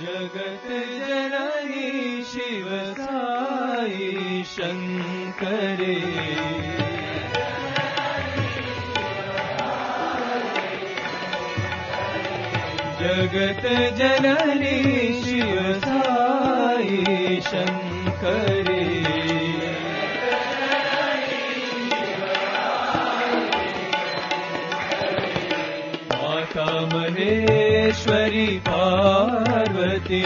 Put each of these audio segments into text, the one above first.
जगत जननी शिव साई शंकरे जगत जननी शिव साई शंकरे माता महेश्वरी पार्वती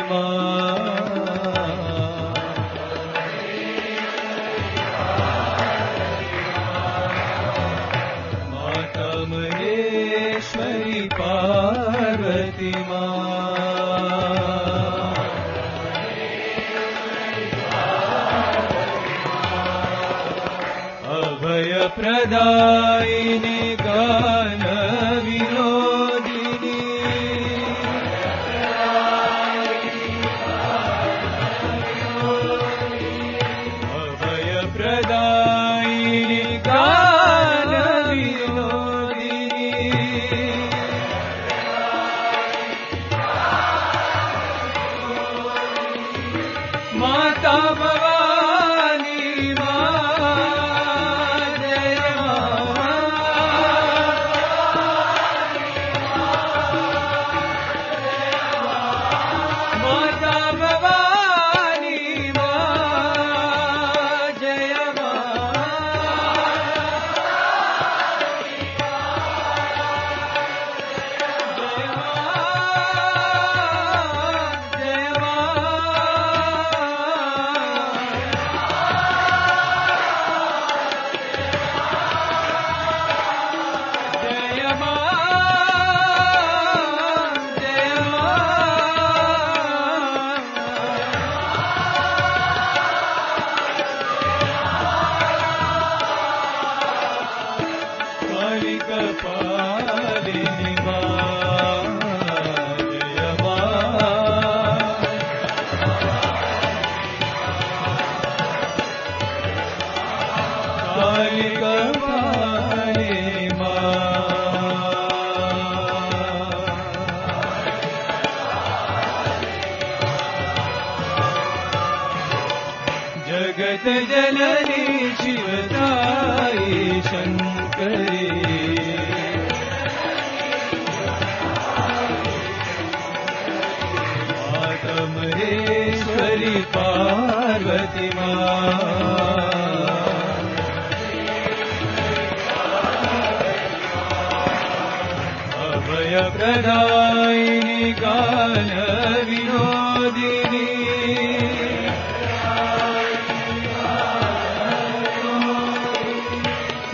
माता महेश्वरी पार्वती अभय प्रदायिनी गान विनोदिनी अभय प्रदायिनी गान विनोदिनी माता भवानी जगत जननी शिव साई शंकरे माता महेश्वरी पार्वती अभय प्रदायिनी गान विनोदिनी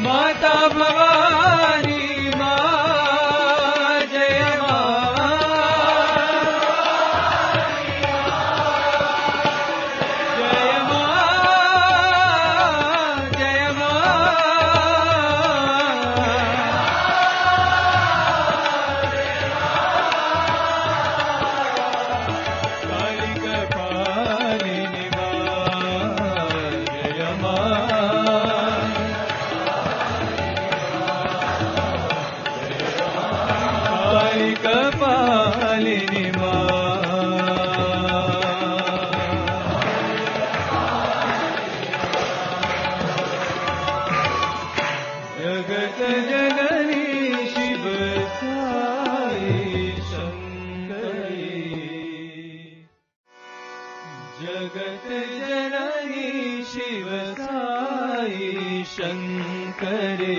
माता भवानी जय जय काली कपालिनी जय कपालिनी जगत जननी शिव साई शंकरी जगत जननी शिव साई शंकरे